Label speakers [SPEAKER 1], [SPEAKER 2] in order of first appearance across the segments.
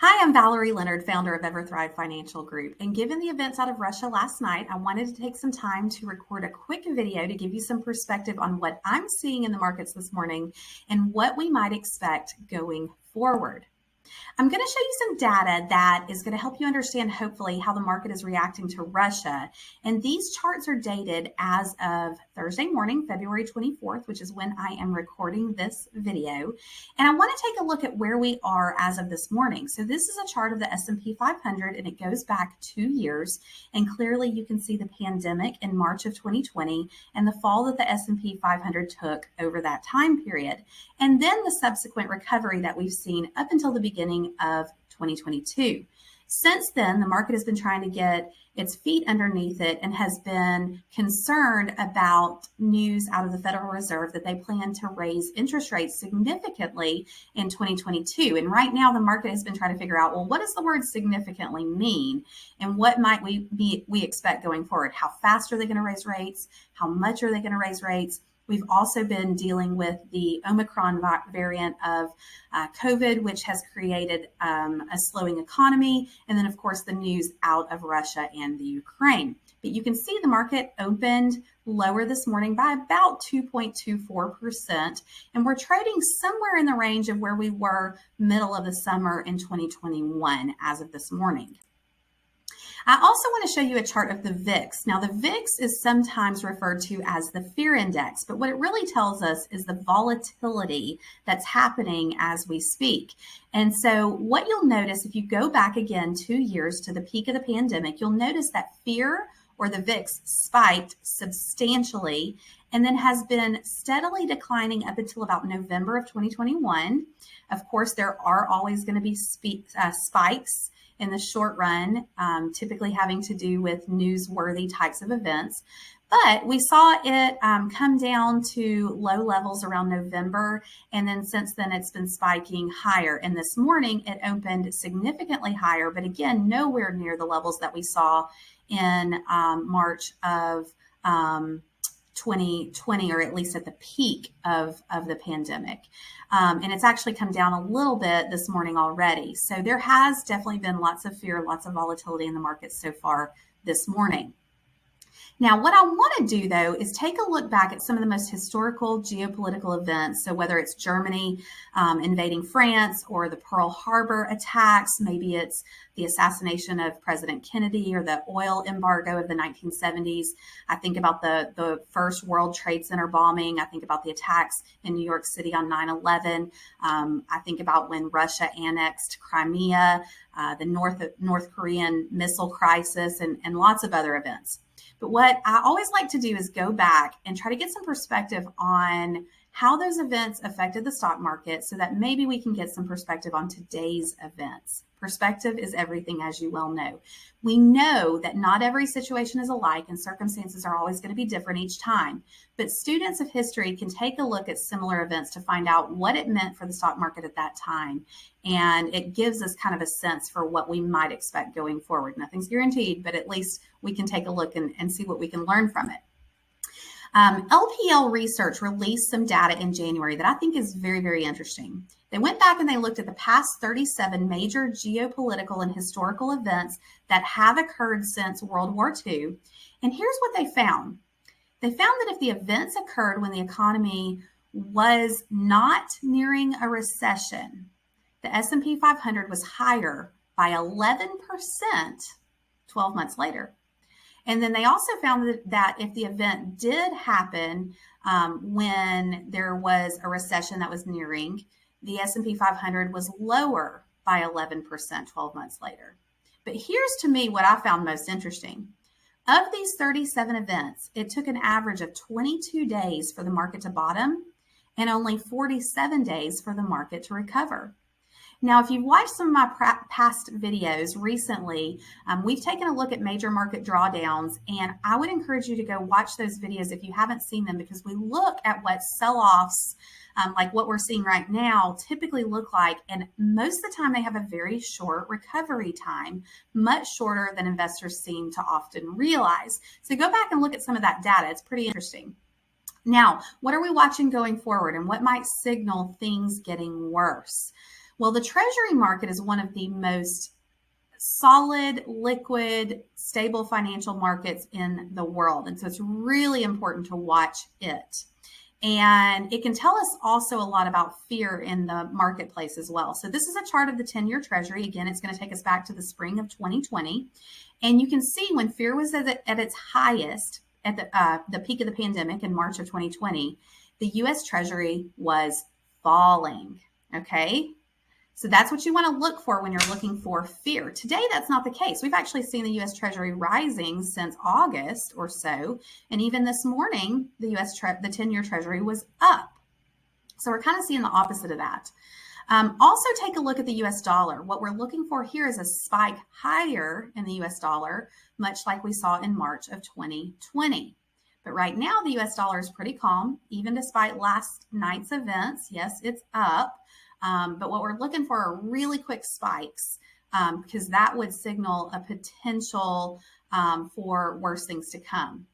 [SPEAKER 1] Hi, I'm Valerie Leonard, founder of EverThrive Financial Group. And given the events out of Russia last night, I wanted to take some time to record a quick video to give you some perspective on what I'm seeing in the markets this morning and what we might expect going forward. I'm going to show you some data that is going to help you understand, hopefully, how the market is reacting to Russia. And these charts are dated as of Thursday morning, February 24th, which is when I am recording this video. And I want to take a look at where we are as of this morning. So this is a chart of the S&P 500, and it goes back 2 years. And clearly you can see the pandemic in March of 2020 and the fall that the S&P 500 took over that time period. And then the subsequent recovery that we've seen up until the beginning of 2022. Since then, the market has been trying to get its feet underneath it and has been concerned about news out of the Federal Reserve that they plan to raise interest rates significantly in 2022. And right now, the market has been trying to figure out, well, what does the word significantly mean? And what might we expect going forward? How fast are they going to raise rates? How much are they going to raise rates? We've also been dealing with the Omicron variant of COVID, which has created a slowing economy. And then, of course, the news out of Russia and the Ukraine. But you can see the market opened lower this morning by about 2.24%. And we're trading somewhere in the range of where we were middle of the summer in 2021 as of this morning. I also want to show you a chart of the VIX. Now, the VIX is sometimes referred to as the fear index, but what it really tells us is the volatility that's happening as we speak. And so what you'll notice if you go back again 2 years to the peak of the pandemic, you'll notice that fear, or the VIX, spiked substantially and then has been steadily declining up until about November of 2021. Of course, there are always going to be spikes in the short run, typically having to do with newsworthy types of events. But we saw it come down to low levels around November, and then since then it's been spiking higher. And this morning it opened significantly higher, but again, nowhere near the levels that we saw in March of 2020, or at least at the peak of the pandemic. And it's actually come down a little bit this morning already. So there has definitely been lots of fear, lots of volatility in the market so far this morning. Now, what I want to do, though, is take a look back at some of the most historical geopolitical events. So whether it's Germany invading France or the Pearl Harbor attacks, maybe it's the assassination of President Kennedy or the oil embargo of the 1970s. I think about the first World Trade Center bombing. I think about the attacks in New York City on 9/11. I think about when Russia annexed Crimea, the North Korean missile crisis, and lots of other events. But what I always like to do is go back and try to get some perspective on how those events affected the stock market so that maybe we can get some perspective on today's events. Perspective is everything, as you well know. We know that not every situation is alike and circumstances are always going to be different each time. But students of history can take a look at similar events to find out what it meant for the stock market at that time. And it gives us kind of a sense for what we might expect going forward. Nothing's guaranteed, but at least we can take a look and see what we can learn from it. LPL Research released some data in January that I think is very, very interesting. They went back and they looked at the past 37 major geopolitical and historical events that have occurred since World War II. And here's what they found. They found that if the events occurred when the economy was not nearing a recession, the S&P 500 was higher by 11% 12 months later. And then they also found that if the event did happen when there was a recession that was nearing, the S&P 500 was lower by 11% 12 months later. But here's to me what I found most interesting. Of these 37 events, it took an average of 22 days for the market to bottom and only 47 days for the market to recover. Now, if you've watched some of my past videos recently, we've taken a look at major market drawdowns, and I would encourage you to go watch those videos if you haven't seen them, because we look at what sell-offs like what we're seeing right now typically look like, and most of the time they have a very short recovery time, much shorter than investors seem to often realize. So go back and look at some of that data. It's pretty interesting. Now, what are we watching going forward, and what might signal things getting worse? Well, the Treasury market is one of the most solid, liquid, stable financial markets in the world. And so it's really important to watch it. And it can tell us also a lot about fear in the marketplace as well. So this is a chart of the 10-year Treasury. Again, it's going to take us back to the spring of 2020. And you can see when fear was at its highest at the peak of the pandemic in March of 2020, the U.S. Treasury was falling. Okay. So that's what you want to look for when you're looking for fear. Today, that's not the case. We've actually seen the U.S. Treasury rising since August or so. And even this morning, the 10-year Treasury was up. So we're kind of seeing the opposite of that. Also take a look at the U.S. dollar. What we're looking for here is a spike higher in the U.S. dollar, much like we saw in March of 2020. But right now, the U.S. dollar is pretty calm, even despite last night's events. Yes, it's up. But what we're looking for are really quick spikes because that would signal a potential for worse things to come.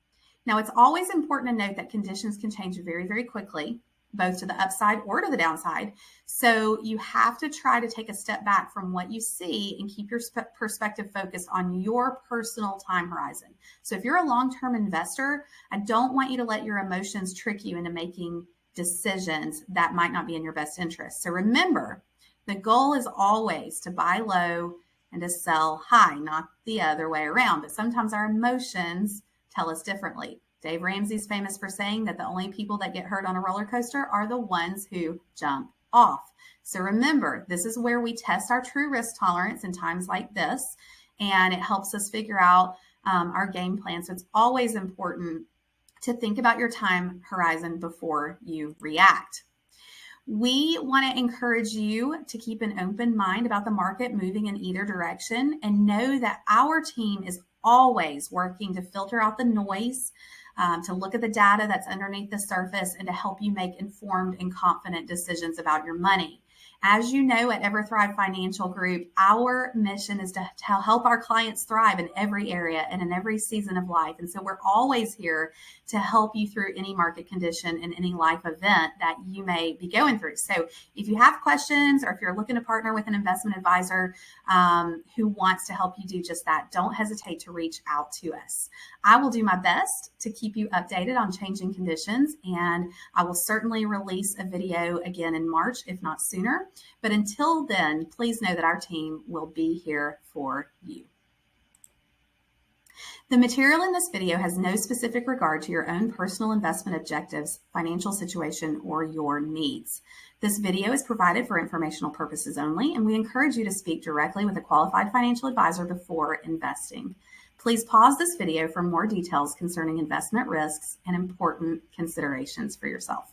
[SPEAKER 1] Now, it's always important to note that conditions can change very, very quickly, both to the upside or to the downside. So you have to try to take a step back from what you see and keep your perspective focused on your personal time horizon. So if you're a long-term investor, I don't want you to let your emotions trick you into making decisions that might not be in your best interest. So remember, the goal is always to buy low and to sell high, not the other way around. But sometimes our emotions tell us differently. Dave Ramsey's famous for saying that the only people that get hurt on a roller coaster are the ones who jump off. So remember, this is where we test our true risk tolerance in times like this, and it helps us figure out our game plan. So it's always important to think about your time horizon before you react. We want to encourage you to keep an open mind about the market moving in either direction and know that our team is always working to filter out the noise, to look at the data that's underneath the surface and to help you make informed and confident decisions about your money. As you know, at EverThrive Financial Group, our mission is to help our clients thrive in every area and in every season of life. And so we're always here to help you through any market condition and any life event that you may be going through. So if you have questions or if you're looking to partner with an investment advisor who wants to help you do just that, don't hesitate to reach out to us. I will do my best to keep you updated on changing conditions, and I will certainly release a video again in March, if not sooner. But until then, please know that our team will be here for you. The material in this video has no specific regard to your own personal investment objectives, financial situation, or your needs. This video is provided for informational purposes only, and we encourage you to speak directly with a qualified financial advisor before investing. Please pause this video for more details concerning investment risks and important considerations for yourself.